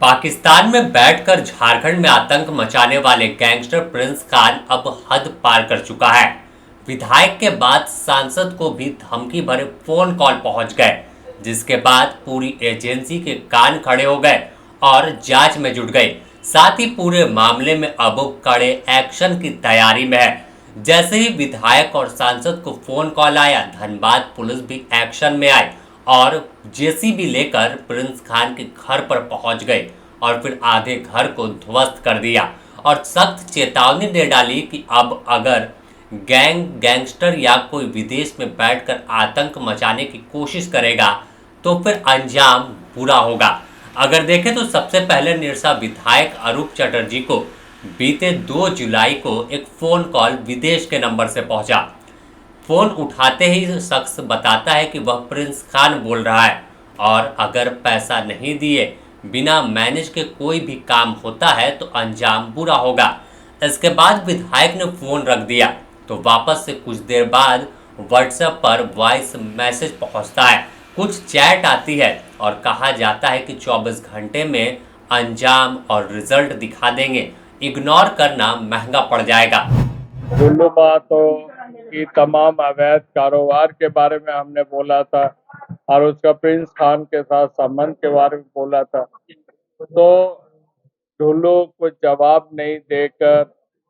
पाकिस्तान में बैठकर झारखंड में आतंक मचाने वाले गैंगस्टर प्रिंस खान अब हद पार कर चुका है। विधायक के बाद सांसद को भी धमकी भरे फोन कॉल पहुंच गए, जिसके बाद पूरी एजेंसी के कान खड़े हो गए और जांच में जुट गए। साथ ही पूरे मामले में अब कड़े एक्शन की तैयारी में है। जैसे ही विधायक और सांसद को फोन कॉल आया, धनबाद पुलिस भी एक्शन में आई और जेसीबी लेकर प्रिंस खान के घर पर पहुंच गए और फिर आधे घर को ध्वस्त कर दिया और सख्त चेतावनी दे डाली कि अब अगर गैंगस्टर या कोई विदेश में बैठकर आतंक मचाने की कोशिश करेगा तो फिर अंजाम बुरा होगा। अगर देखें तो सबसे पहले निरसा विधायक अरूप चटर्जी को बीते 2 जुलाई को एक फोन कॉल विदेश के नंबर से पहुंचा। फोन उठाते ही शख्स बताता है कि वह प्रिंस खान बोल रहा है और अगर पैसा नहीं दिए बिना मैनेज के कोई भी काम होता है तो अंजाम बुरा होगा। इसके बाद विधायक ने फोन रख दिया तो वापस से कुछ देर बाद व्हाट्सएप पर वॉइस मैसेज पहुंचता है, कुछ चैट आती है और कहा जाता है कि 24 घंटे में अंजाम और रिजल्ट दिखा देंगे, इग्नोर करना महंगा पड़ जाएगा। टुल्लू महतो की तमाम अवैध कारोबार के बारे में हमने बोला था और उसका प्रिंस खान के साथ संबंध के बारे में बोला था, तो टुल्लू कुछ जवाब नहीं देकर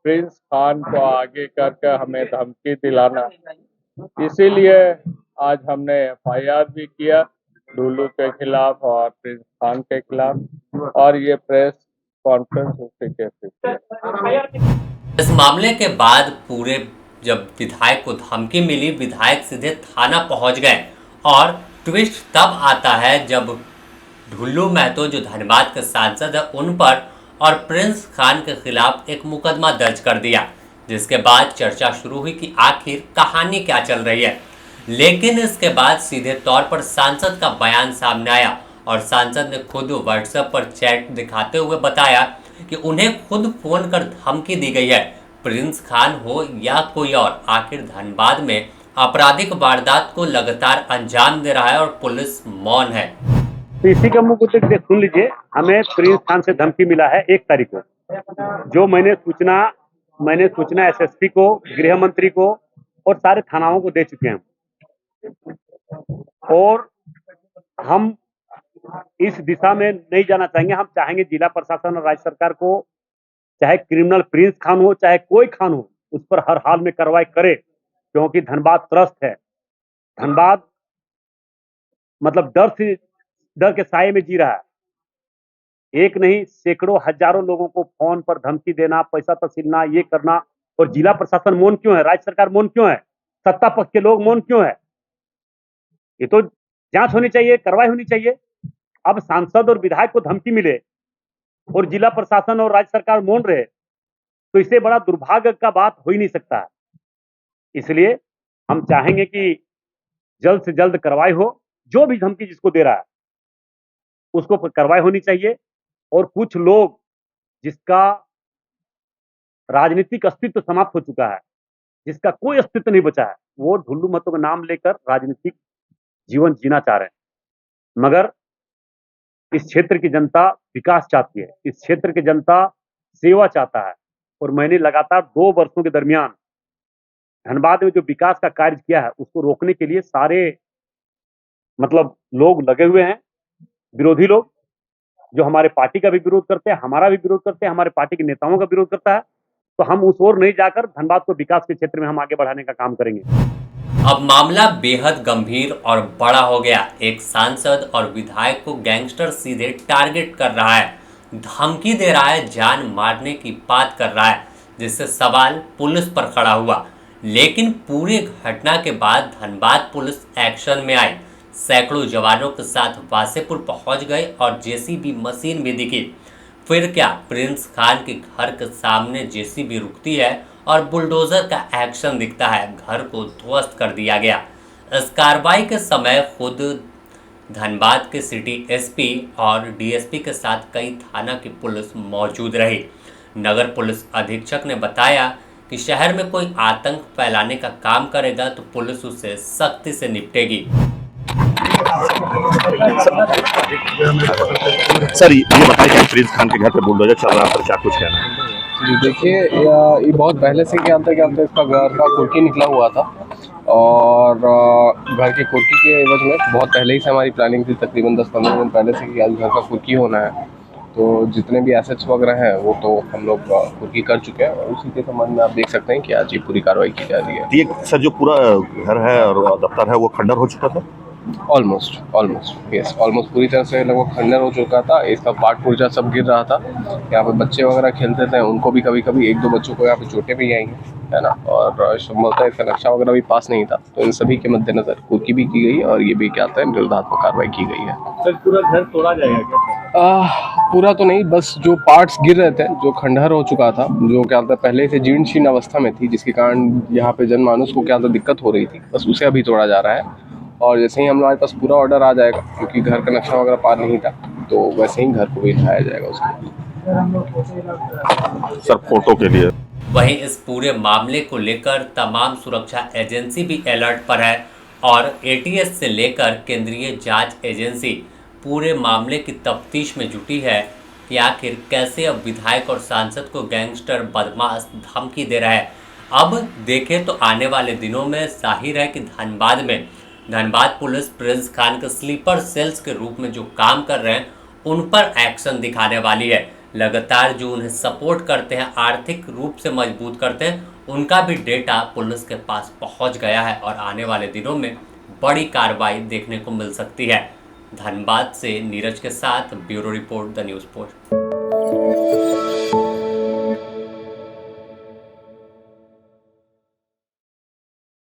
प्रिंस खान को आगे करके हमें धमकी दिलाना, इसीलिए आज हमने एफआईआर भी किया टुल्लू के खिलाफ और प्रिंस खान के खिलाफ, और ये प्रेस कॉन्फ्रेंस उसी के इस मामले के बाद जब विधायक को धमकी मिली, विधायक सीधे थाना पहुंच गए और ट्विस्ट तब आता है जब टुल्लू महतो जो धनबाद के सांसद है उन पर और प्रिंस खान के खिलाफ एक मुकदमा दर्ज कर दिया, जिसके बाद चर्चा शुरू हुई कि आखिर कहानी क्या चल रही है। लेकिन इसके बाद सीधे तौर पर सांसद का बयान सामने आया और सांसद ने खुद व्हाट्सएप पर चैट दिखाते हुए बताया कि उन्हें खुद फोन कर धमकी दी गई है। प्रिंस खान हो या कोई और, आखिर धनबाद में आपराधिक वारदात को लगातार अंजाम दे रहा है और पुलिस मौन है। तो इसी का मुझे सुन लीजिए, हमें प्रिंस खान से धमकी मिला है 1 तारीख को, जो मैंने सूचना एसएसपी को, गृह मंत्री को और सारे थानाओं को दे चुके हैं और हम इस दिशा में नहीं जाना चाहेंगे। हम चाहेंगे जिला प्रशासन और राज्य सरकार को, चाहे क्रिमिनल प्रिंस खान हो चाहे कोई खान हो, उस पर हर हाल में कार्रवाई करे, क्योंकि धनबाद त्रस्त है। धनबाद मतलब डर के साये में जी रहा है। एक नहीं, सैकड़ों हजारों लोगों को फोन पर धमकी देना, पैसा तसीलना, ये करना, और जिला प्रशासन मौन क्यों है, राज्य सरकार मौन क्यों है, सत्ता पक्ष के लोग मौन क्यों है? ये तो जांच होनी चाहिए, कार्रवाई होनी चाहिए। अब सांसद और विधायक को धमकी मिले और जिला प्रशासन और राज्य सरकार मौन रहे, तो इससे बड़ा दुर्भाग्य का बात हो ही नहीं सकता है। इसलिए हम चाहेंगे कि जल्द से जल्द कार्रवाई हो, जो भी धमकी जिसको दे रहा है उसको कार्रवाई होनी चाहिए। और कुछ लोग जिसका राजनीतिक अस्तित्व समाप्त हो चुका है, जिसका कोई अस्तित्व नहीं बचा है, वो टुल्लू महतो का नाम लेकर राजनीतिक जीवन जीना चाह रहे हैं। मगर इस क्षेत्र की जनता विकास चाहती है, इस क्षेत्र की जनता सेवा चाहता है, और मैंने लगातार 2 वर्षों के दरमियान धनबाद में जो विकास का कार्य किया है उसको रोकने के लिए सारे लोग लगे हुए हैं। विरोधी लोग जो हमारे पार्टी का भी विरोध करते हैं, हमारा भी विरोध करते हैं, हमारे पार्टी के नेताओं का विरोध करता है, तो हम उस ओर नहीं जाकर धनबाद को विकास के क्षेत्र में हम आगे बढ़ाने का काम करेंगे। अब मामला बेहद गंभीर और बड़ा हो गया। एक सांसद और विधायक को गैंगस्टर सीधे टारगेट कर रहा है, धमकी दे रहा है, जान मारने की बात कर रहा है, जिससे सवाल पुलिस पर खड़ा हुआ। लेकिन पूरी घटना के बाद धनबाद पुलिस एक्शन में आई, सैकड़ों जवानों के साथ वासेपुर पहुंच गए और जेसीबी मशीन भी दिखी। फिर क्या, प्रिंस खान के घर के सामने जेसीबी रुकती है और बुलडोजर का एक्शन दिखता है, घर को ध्वस्त कर दिया गया। इस कार्रवाई के समय खुद धनबाद के सिटी एसपी और डीएसपी के साथ कई थाना की पुलिस मौजूद रही। नगर पुलिस अधीक्षक ने बताया कि शहर में कोई आतंक फैलाने का काम करेगा तो पुलिस उससे सख्ती से निपटेगी। सर ये बताइए कि प्रिंस खान के घर पे बुलडोजर चल रहा है, पर क्या कुछ कहना है? जी देखिए, ये बहुत पहले से क्या था इसका घर का कुर्की निकला हुआ था और घर के कुर्की के एवज में बहुत पहले ही से हमारी प्लानिंग थी, तकरीबन 10-15 दिन पहले से कि आज घर का कुर्की होना है। तो जितने भी एसेट्स वगैरह हैं वो तो हम लोग कुर्की कर चुके हैं और उसी के संबंध में आप देख सकते हैं कि आज ये पूरी कार्रवाई की जा रही है। ये सर जो पूरा घर है और दफ्तर है वो खंडर हो चुका था? ऑलमोस्ट पूरी तरह से लगभग खंडर हो चुका था। इसका पार्ट पुर्जा सब गिर रहा था। यहाँ पे बच्चे वगैरह खेलते थे, उनको भी कभी कभी 1-2 बच्चों को यहाँ पे चोटें भी आई है ना, और संभवतः इसका नक्शा वगैरह भी पास नहीं था। तो इन सभी के मद्देनजर कुर्की भी की गई और ये भी क्या होता है निरोधात्मक कार्रवाई की गई है। सर पूरा घर तोड़ा जाएगा क्या? पूरा तो नहीं, बस जो पार्ट्स गिर रहे थे, जो खंडहर हो चुका था, जो क्या होता है पहले से जीर्ण शीर्ण अवस्था में थी, जिसके कारण यहाँ पे जनमानस को क्या होता दिक्कत हो रही थी, बस उसे अभी तोड़ा जा रहा है। और जैसे ही हमारे पास पूरा ऑर्डर आ जाएगा, क्योंकि घर का नक्शा वगैरह पार नहीं था, तो वैसे ही घर को भी ढाया जाएगा उसके। सर फोटो के लिए वहीं इस पूरे मामले को लेकर तमाम सुरक्षा एजेंसी भी अलर्ट पर है और एटीएस से लेकर केंद्रीय जांच एजेंसी पूरे मामले की तफ्तीश में जुटी है कि आखिर कैसे अब विधायक और सांसद को गैंगस्टर बदमाश धमकी दे रहा है। अब देखें तो आने वाले दिनों में जाहिर है कि धनबाद पुलिस प्रिंस खान के स्लीपर सेल्स के रूप में जो काम कर रहे हैं उन पर एक्शन दिखाने वाली है। लगातार जो उन्हें सपोर्ट करते हैं, आर्थिक रूप से मजबूत करते हैं, उनका भी डेटा पुलिस के पास पहुंच गया है और आने वाले दिनों में बड़ी कार्रवाई देखने को मिल सकती है। धनबाद से नीरज के साथ bureau report, the news post.